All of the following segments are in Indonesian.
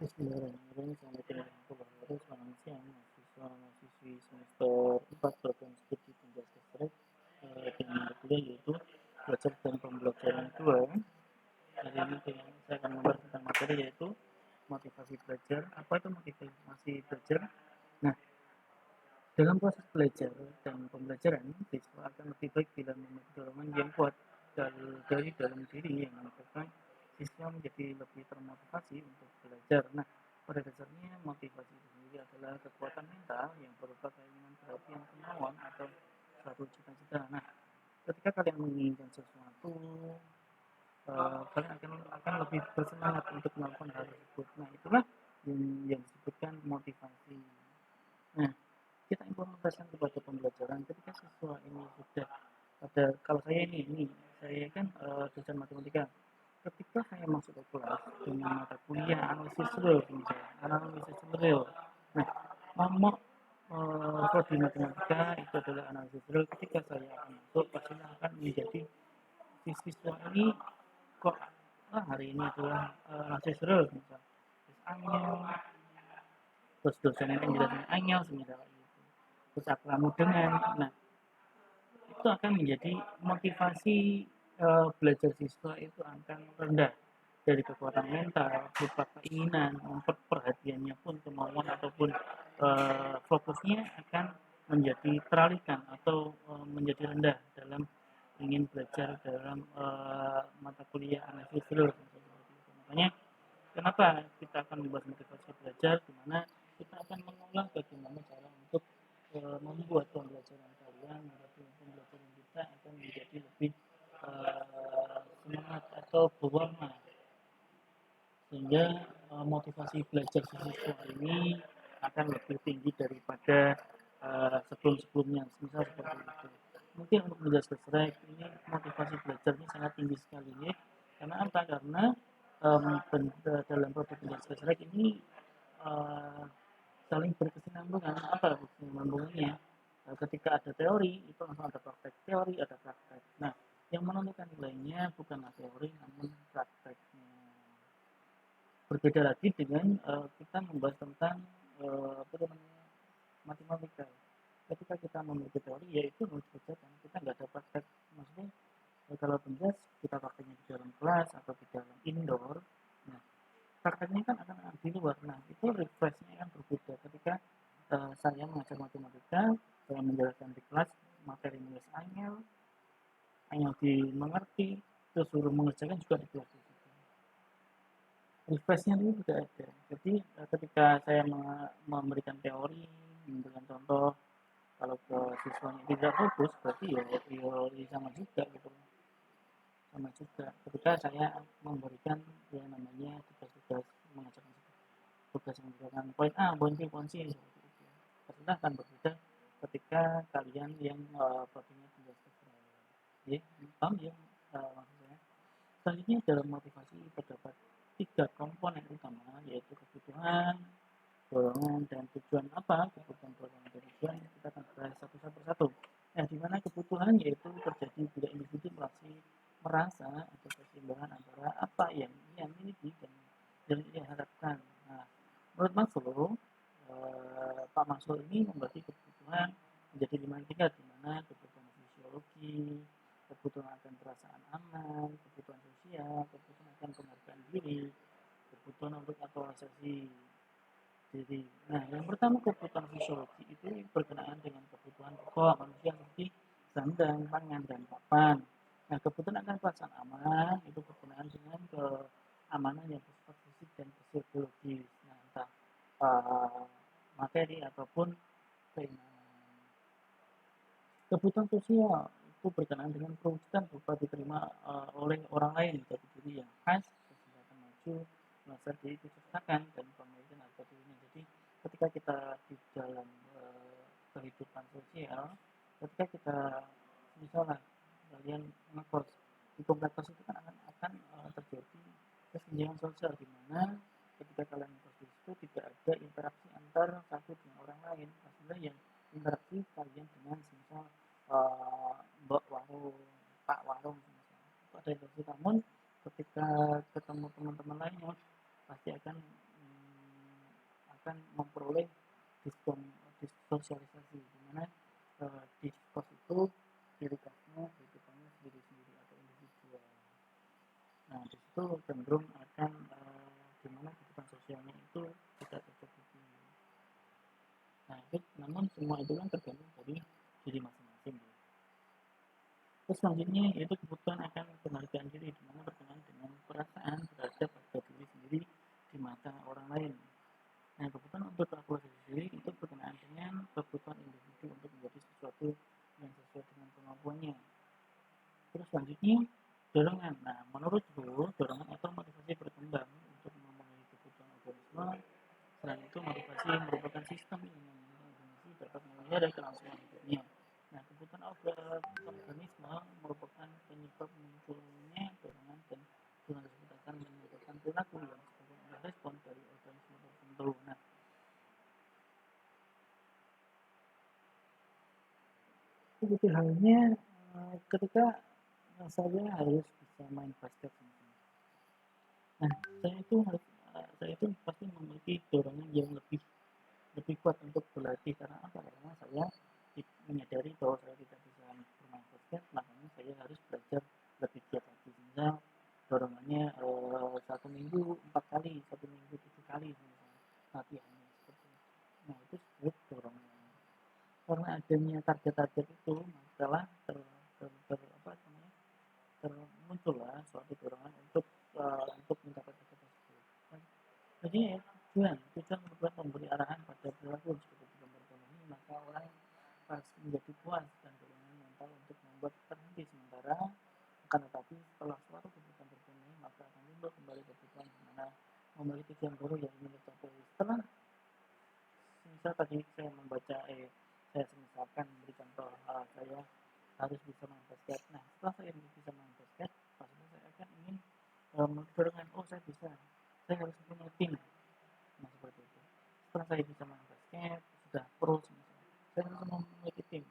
Bismillahirrahmanirrahim. Assalamualaikum warahmatullahi wabarakatuh. Selamat siang mahasiswa-mahasiswi semester 4 program studi Penjas Kesrek dengan berkuliah yaitu belajar dan pembelajaran 2. Hari ini saya akan membahas tentang materi yaitu motivasi belajar. Apa itu motivasi belajar? Nah, dalam proses belajar dan pembelajaran, siswa akan lebih baik bila memiliki dorongan yang kuat dari dalam diri yang menyebabkan siswa menjadi lebih termotivasi untuk belajar. Nah, pada dasarnya motivasi sendiri adalah kekuatan mental yang berupa keinginan, perhatian, kemauan atau suatu cita-cita. Nah, ketika kalian menginginkan sesuatu, kalian akan lebih bersemangat untuk melakukan hal tersebut. Nah, itulah yang disebutkan motivasi. Nah, kita implementasikan kepada pembelajaran ketika siswa ini sudah ada, kalau saya kan dosen matematika. Ketika saya masuk ke kelas dengan mata kuliah analisis real, misalnya analisis real. Nah, momok prodi matematika itu adalah analisis real. Ketika saya akan masuk, pastinya akan menjadi siswa ini kok hari ini adalah analisis real, misalnya angel, terus dosen yang jelasin angel, semisal itu. Terus aku dengan, nah itu akan menjadi motivasi belajar siswa itu akan rendah dari kekuatan mental, berupa keinginan, perhatiannya pun, kemauan ataupun fokusnya akan menjadi teralihkan atau menjadi rendah dalam ingin belajar dalam mata kuliah analisis real. Makanya kenapa kita akan membahas motivasi belajar, di mana kita akan mengulang bagaimana cara untuk membuat pembelajaran kalian, pembelajaran kita akan menjadi lebih semangat atau berwarna, sehingga motivasi belajar siswa ini akan lebih tinggi daripada sebelum-sebelumnya, misal seperti itu. Mungkin untuk menjelaskan Srek ini motivasi belajarnya sangat tinggi sekali ya. Karena apa? Karena dalam proses penjelasan Srek ini uh, saling berkesinambungan. Apa kesinambungannya? Ketika ada teori itu langsung ada praktek, teori ada praktek. Nah, yang menentukan nilainya bukanlah teori namun prakteknya. Berbeda lagi dengan kita membahas tentang apa namanya matematika. Ketika kita memiliki teori, yaitu harus kerjakan, kita nggak ada praktek. Maksudnya kalau penjas kita prakteknya di dalam kelas atau di dalam indoor. Nah, prakteknya kan akan di luar. Nah, itu refreshnya kan berbeda. Ketika saya mengajar matematika, saya menjelaskan di kelas materi nulis angel, angel dimengerti, terus suruh mengerjakan juga di kelas. Refreshnya ini tidak ada. Jadi ketika saya memberikan teori, memberikan contoh, kalau ke siswanya tidak fokus, berarti ya sama juga gitu. Sama juga. Ketika saya memberikan yang namanya tugas-tugas mengajarkan tugas mengerjakan poin A, poin B, poin C, seperti itu. Ternyata akan berbeda ketika kalian yang pastinya tugas ya, paham ya maksud saya. Selanjutnya dalam motivasi terdapat 3 komponen utama, yaitu kebutuhan, dorongan, dan tujuan. Apa kebutuhan, dorongan, dan tujuan? Kita akan bahas satu persatu. Nah, di mana kebutuhan yaitu terjadi bila individu merasa ada keseimbangan antara apa yang ia miliki dan ia harapkan. Nah, menurut Maslow, Pak Maslow ini membagi kebutuhan menjadi 5 tingkat, di mana kebutuhan fisiologi, kebutuhan akan perasaan aman, kebutuhan sosial, kebutuhan akan penghargaan diri, kebutuhan untuk aktualisasi diri. Nah, yang pertama kebutuhan fisiologi itu berkenaan dengan kebutuhan pokok manusia seperti sandang, pangan, dan papan. Nah, kebutuhan akan perasaan aman itu berkenaan dengan keamanan yang bersifat fisik dan psikologis. Nah, entah materi ataupun keimanan. Kebutuhan sosial itu berkenaan dengan kewujudan berupa diterima oleh orang lain, jadi diri yang khas, kesehatan maju, merasa diciptakan dan pemilikan harga dirinya. Jadi ketika kita di dalam kehidupan sosial, ketika kita misalnya kalian ngekos di komplek kos itu kan akan terjadi kesenjangan sosial, di mana ketika kalian ngekos di situ tidak ada interaksi antar satu dengan orang lain. Maksudnya yang interaksi kalian dengan misal mbak warung, pak warung, itu ada interaksi. Namun ketika ketemu teman-teman lainnya pasti akan akan memperoleh disosialisasi, di mana diskos itu ciri khasnya kehidupannya sendiri-sendiri atau individual. Nah, di situ cenderung akan di mana kehidupan sosialnya itu tidak tercukupi. Nah, namun semua itu kan tergantung dari diri masing-masing. Terus selanjutnya yaitu kebutuhan akan penghargaan diri, di mana berkenaan dengan perasaan terhadap harga diri sendiri di mata orang lain. Nah, kebutuhan untuk tervalidasi diri itu berkenaan dengan kebutuhan individu untuk menjadi sesuatu yang sesuai dengan kemampuannya. Terus selanjutnya dorongan. Nah, menurut Rowe, dorongan atau motivasi berkembang untuk memenuhi kebutuhan organisme. Selain itu, motivasi merupakan sistem yang memungkinkan organisme dapat memelihara kelangsungan hidupnya. Nah, kebutuhan organisme merupakan penyebab munculnya dorongan, dan dorongan tersebut akan menyebabkan perilaku yang sebagai respon dari organisme tertentu. Nah, seperti halnya ketika saya harus bisa main basket. Nah, saya itu pasti memiliki dorongan yang lebih kuat untuk berlatih. Karena apa? Karena saya menyadari bahwa saya tidak bisa bermain basket, makanya saya harus belajar lebih giat lagi. Misal dorongannya 1 minggu 4 kali, 1 minggu 7 kali misalnya latihannya seperti itu. Nah, itu disebut dorongan. Karena adanya target-target itu, masalah termuncullah suatu dorongan untuk mencapai target tersebut. Jadi tujuan membuat memberi arahan pada perilaku seperti di gambar ini, maka orang pas menjadi puas dan dorongan mental untuk membuat terhenti sementara. Akan tetapi setelah suatu kebutuhan terpenuhi, maka akan timbul kembali kebutuhan di mana memiliki tujuan baru yang ingin dicapai. Setelah misal tadi saya saya misalkan memberi contoh, saya harus bisa main basket. Nah, setelah saya bisa main basket, pasti saya akan ingin dorongan, saya bisa, saya harus punya tim. Nah, seperti itu. Setelah saya bisa main basket, sudah pro misalnya, saya harus memiliki tim.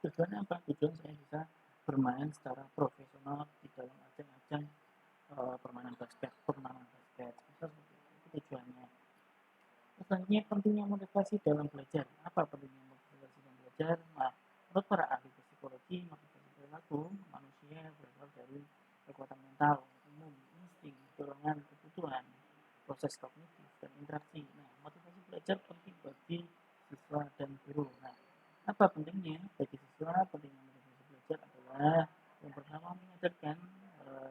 Tujuannya apa? Tujuan saya bisa bermain secara profesional di dalam ajang-ajang permainan basket, turnamen basket. Seperti itu. Itu tujuannya. Selanjutnya, pentingnya motivasi dalam belajar. Apa pentingnya motivasi dalam belajar? Nah, menurut para ahli psikologi, motivasi perilaku manusia berasal dari kekuatan mental, umum, insting, dorongan, kebutuhan, proses kognitif, dan interaksi. Nah, motivasi belajar penting bagi siswa dan guru. Nah, apa pentingnya bagi siswa? Pentingnya motivasi belajar adalah yang pertama, mengajarkan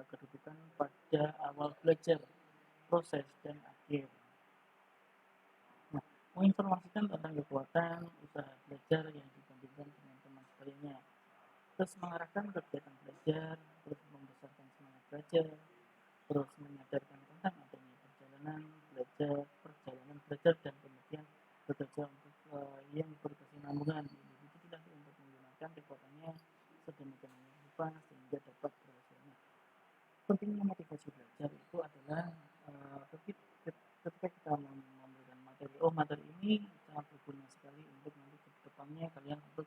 kedudukan pada awal belajar, proses, dan akhir. Nah, menginformasikan tentang kekuatan usaha belajar yang dibandingkan dengan teman sebagainya. Terus mengarahkan kegiatan belajar, terus membesarkan semangat belajar, terus menyadarkan tentang adanya perjalanan belajar dan kemudian bekerja untuk yang berkesinambungan. Itu tidak untuk menggunakan kekuatannya sedemikian rupa sehingga dapat berhasilnya. Pentingnya motivasi belajar itu adalah ketika kita memberikan materi ini sangat berguna sekali untuk nanti ke depannya kalian untuk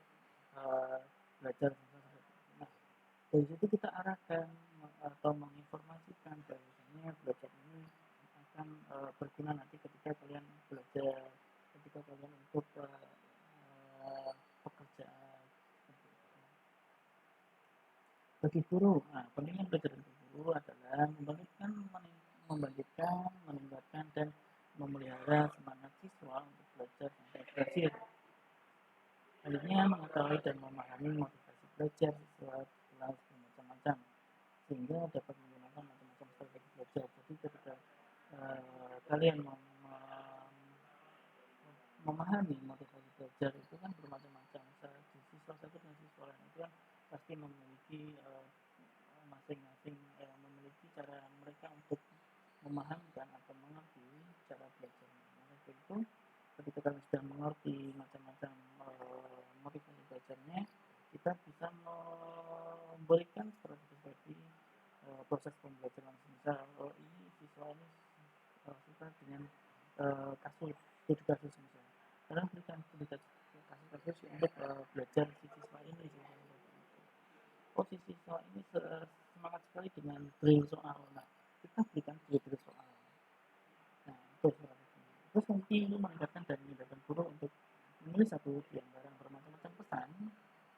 belajar. Nah, dari situ kita arahkan atau menginformasikan bahwasanya belajar ini akan berguna nanti ketika kalian belajar, ketika kalian untuk pekerjaan. Bagi guru, nah, pentingnya belajar bagi guru adalah membangkitkan, meningkatkan, dan memelihara semangat siswa untuk belajar sampai berakhir. Selanjutnya, mengetahui dan memahami motivasi belajar siswa kelas bermacam-macam, sehingga dapat menggunakan macam-macam strategi belajar. Jadi ketika kalian memahami motivasi belajar itu kan bermacam-macam. Siswa satu dan siswa lain itu kan pasti memiliki masing-masing memiliki cara mereka untuk memahamkan atau mengerti cara belajarnya. Maka itu ketika kalian sudah mengerti macam-macam motivasi belajarnya, kita bisa memberikan strategi proses pembelajaran. Misal ini siswa ini suka dengan kasus studi kasus misalnya, kalian berikan studi kasus untuk belajar si siswa ini. Si siswa ini semangat sekali dengan drill soal. Nah, kita berikan drill soal. Nah, itu strategi. Terus Jadi ini meningkatkan dan memudahkan guru untuk menulis satu di antara bermacam-macam pesan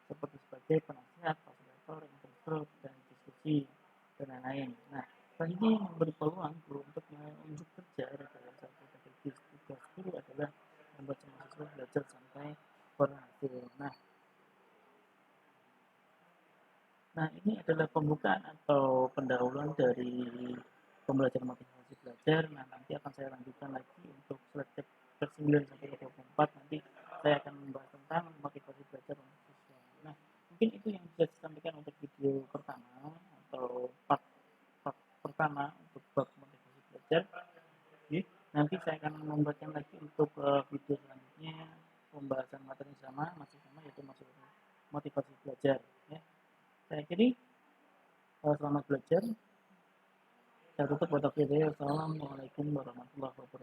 seperti sebagai penasihat, fasilitator, interpreter, dan diskusi dan lain-lain. Nah, hal ini memberi peluang guru untuk menunjuk kerja dalam satu strategis. Tugas guru adalah membuat mahasiswa belajar sampai berhasil. Nah, ini adalah pembukaan atau pendahuluan dari pembelajaran motivasi belajar. Nah, nanti akan saya lanjutkan lagi untuk slide versi 9 sampai 24. Nanti saya akan membahas tentang motivasi belajar untuk siswa. Nah, mungkin itu yang bisa disampaikan untuk video pertama atau part pertama untuk bab motivasi belajar. Jadi, nanti saya akan membuatkan lagi untuk video selanjutnya pembahasan materi masih sama yaitu motivasi belajar. Ya. Saya akhiri, selamat belajar. Saya tutup. Assalamualaikum warahmatullahi wabarakatuh.